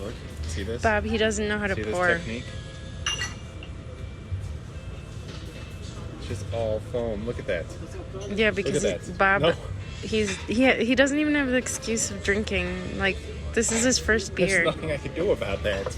Look, see this? Bob, he doesn't know how to See this pour. technique? It's just all foam. Look at that. Yeah, because Look at that. Bob, No. he doesn't even have the excuse of drinking. Like, this is his first There's beer. nothing I can do about that.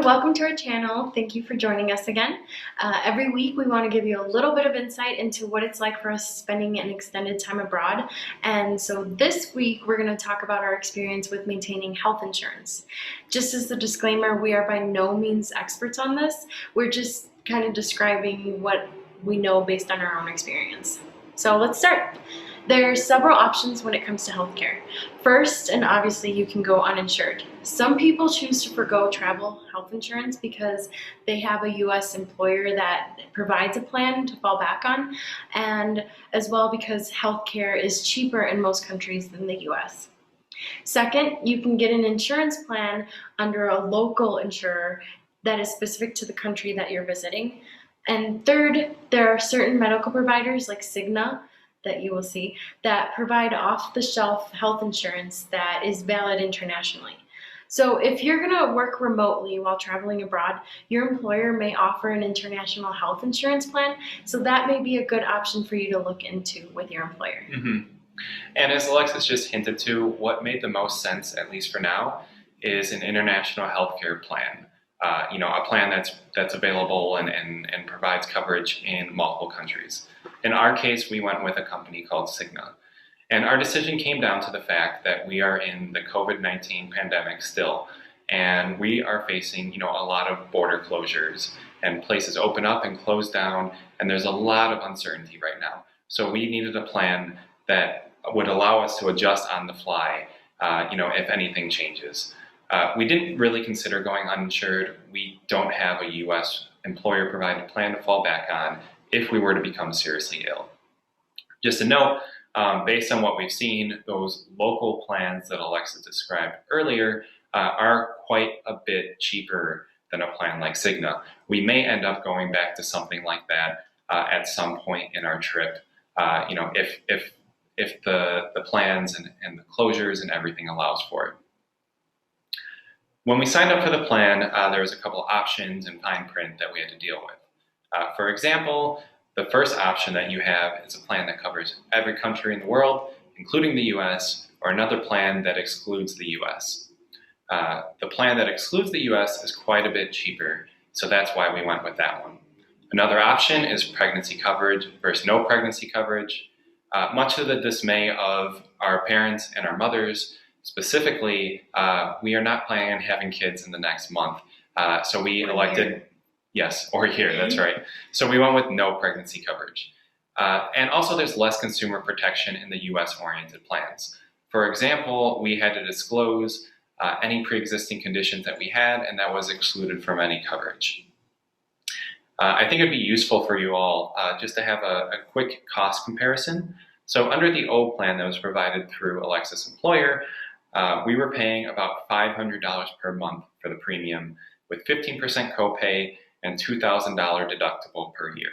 Welcome to our channel. Thank you for joining us again. Every week we want to give you a little bit of insight into what it's like for us spending an extended time abroad. And so this week we're going to talk about our experience with maintaining health insurance. Just as a disclaimer, we are by no means experts on this. We're just kind of describing what we know based on our own experience. So let's start. There are several options when it comes to healthcare. First, and obviously, you can go uninsured. Some people choose to forgo travel health insurance because they have a U.S. employer that provides a plan to fall back on, and as well because healthcare is cheaper in most countries than the U.S. Second, you can get an insurance plan under a local insurer that is specific to the country that you're visiting. And third, there are certain medical providers like Cigna that you will see that provide off-the-shelf health insurance that is valid internationally. So if you're going to work remotely while traveling abroad, your employer may offer an international health insurance plan, so that may be a good option for you to look into with your employer. Mm-hmm. And as Alexis just hinted to, what made the most sense, at least for now, is an international healthcare plan. A plan that's available and provides coverage in multiple countries. In our case, we went with a company called Cigna. And our decision came down to the fact that we are in the COVID-19 pandemic still, and we are facing, a lot of border closures and places open up and close down, and there's a lot of uncertainty right now. So we needed a plan that would allow us to adjust on the fly, if anything changes. We didn't really consider going uninsured. We don't have a U.S. employer-provided plan to fall back on if we were to become seriously ill. Just a note, based on what we've seen, those local plans that Alexa described earlier are quite a bit cheaper than a plan like Cigna. We may end up going back to something like that at some point in our trip, if the plans and the closures and everything allows for it. When we signed up for the plan, there was a couple of options and fine print that we had to deal with. For example, the first option that you have is a plan that covers every country in the world, including the US, or another plan that excludes the US. The plan that excludes the US is quite a bit cheaper, so that's why we went with that one. Another option is pregnancy coverage versus no pregnancy coverage. Much to the dismay of our parents and our mothers, specifically, we are not planning on having kids in the next month, so we elected... Yes, or here, that's right. So we went with no pregnancy coverage. And also there's less consumer protection in the US-oriented plans. For example, we had to disclose any pre-existing conditions that we had, and that was excluded from any coverage. I think it'd be useful for you all just to have a quick cost comparison. So under the old plan that was provided through Alexis' employer, we were paying about $500 per month for the premium with 15% copay and $2,000 deductible per year.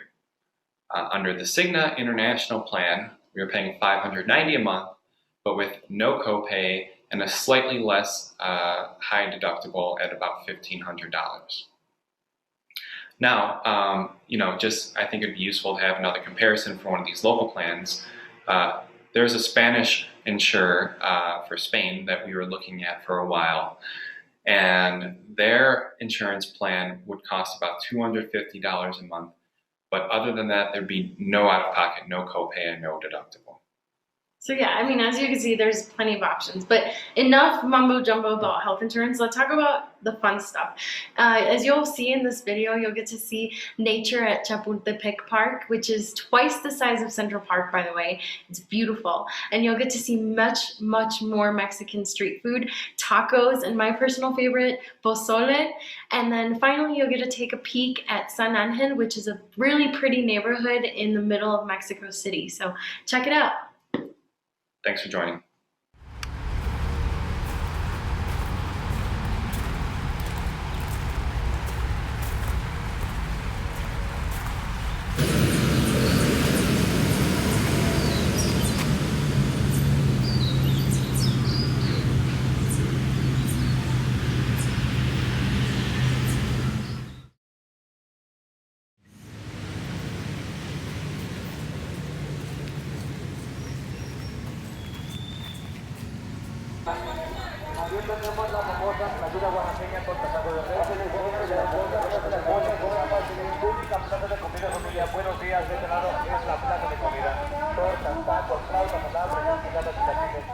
Under the Cigna International plan, we were paying $590 a month, but with no copay and a slightly less high deductible at about $1,500. Now, I think it'd be useful to have another comparison for one of these local plans. There's a Spanish insurer for Spain that we were looking at for a while, and their insurance plan would cost about $250 a month. But other than that, there'd be no out-of-pocket, no copay, and no deductible. So yeah, I mean, as you can see, there's plenty of options, but enough mumbo jumbo about health insurance. Let's talk about the fun stuff. As you'll see in this video, you'll get to see nature at Chapultepec Park, which is twice the size of Central Park, by the way. It's beautiful. And you'll get to see much, much more Mexican street food, tacos, and my personal favorite, pozole. And then finally, you'll get to take a peek at San Angel, which is a really pretty neighborhood in the middle of Mexico City. So check it out. Thanks for joining. También tenemos la famosa ayuda oaxaqueña con tasajo de res, pública plaza de comida familiar. Buenos días, de este lado es la plaza de comida. Tortas, tacos, flautas, alambres, enchiladas y taquiles.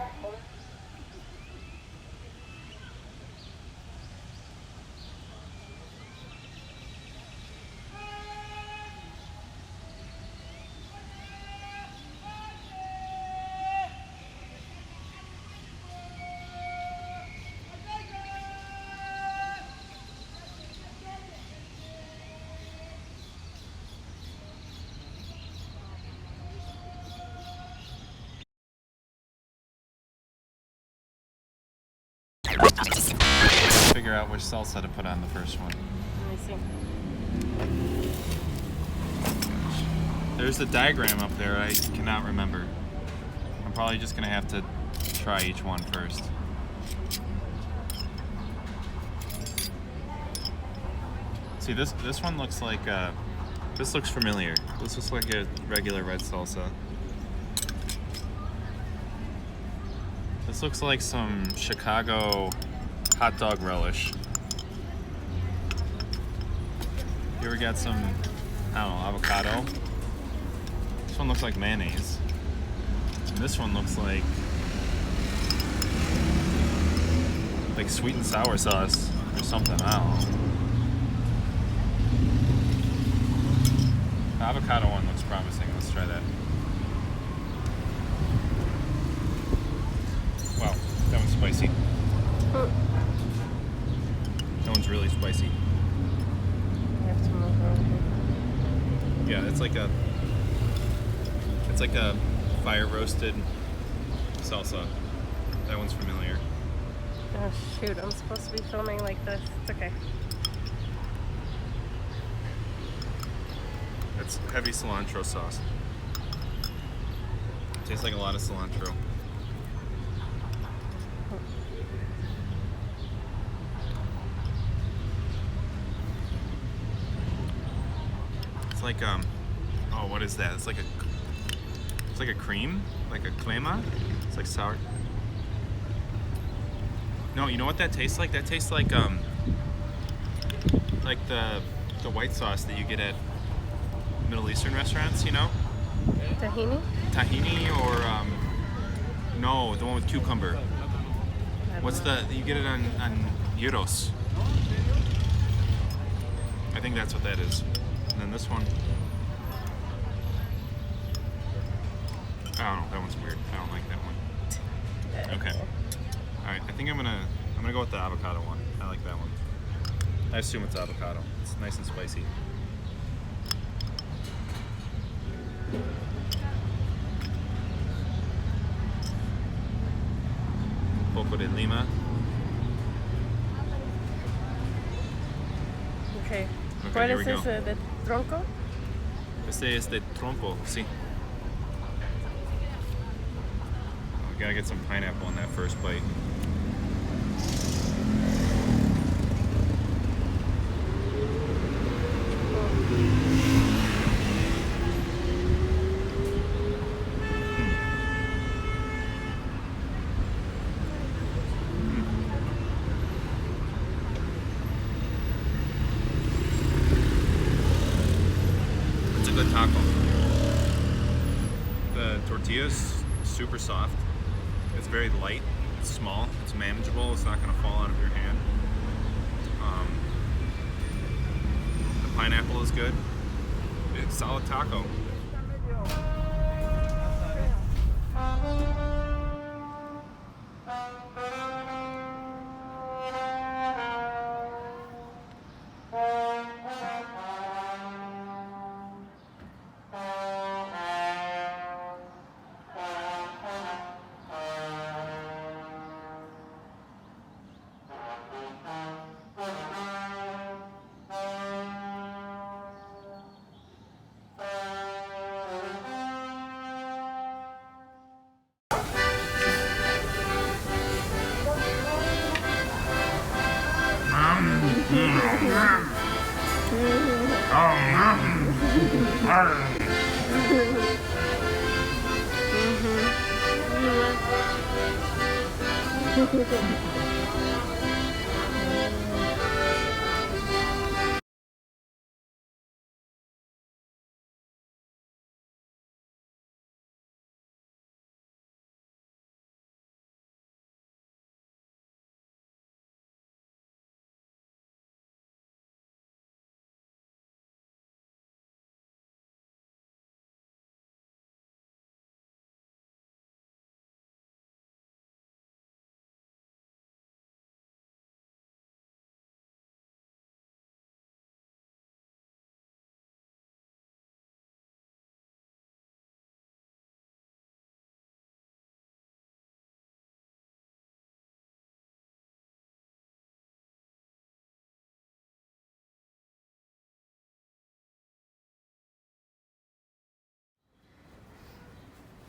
Figure out which salsa to put on the first one. Let me see. There's the diagram up there. I cannot remember. I'm probably just gonna have to try each one first. See, this one looks like this looks familiar. This looks like a regular red salsa. This looks like some Chicago hot dog relish. Here we got some, I don't know, avocado. This one looks like mayonnaise. And this one looks like sweet and sour sauce or something, I don't know. The avocado one looks promising. Let's try that. Wow, that one's spicy. That one's really spicy. I have to move over here. Yeah, it's like a fire roasted salsa. That one's familiar. Oh shoot, I'm supposed to be filming like this. It's okay. It's heavy cilantro sauce. Tastes like a lot of cilantro. It's like oh, what is that? It's like a cream, like a crema. It's like sour. No, you know what that tastes like? That tastes like the white sauce that you get at Middle Eastern restaurants, you know? Tahini? Tahini or no, the one with cucumber. What's you get it on gyros. I think that's what that is. And then this one, I don't know, that one's weird. I don't like that one. Okay. Alright, I think I'm gonna go with the avocado one. I like that one. I assume it's avocado. It's nice and spicy. Poco de lima. Okay. Okay, ¿Cuál here es we go. ese? ¿De tronco? Este es de trompo, sí. We gotta get some pineapple in that first bite. It's a good taco. The tortillas super soft. It's very light. It's small. It's manageable. It's not going to fall out of your hand. The pineapple is good. It's a solid taco.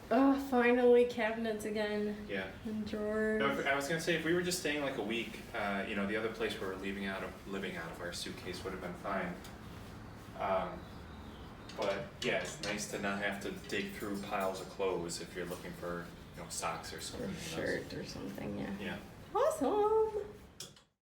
Oh, finally cabinets again. Yeah. And drawers. No, I was gonna say if we were just staying like a week, the other place where we're living out of our suitcase would have been fine. But yeah, it's nice to not have to dig through piles of clothes if you're looking for socks or something. Or shirt or something, yeah. Yeah. Awesome.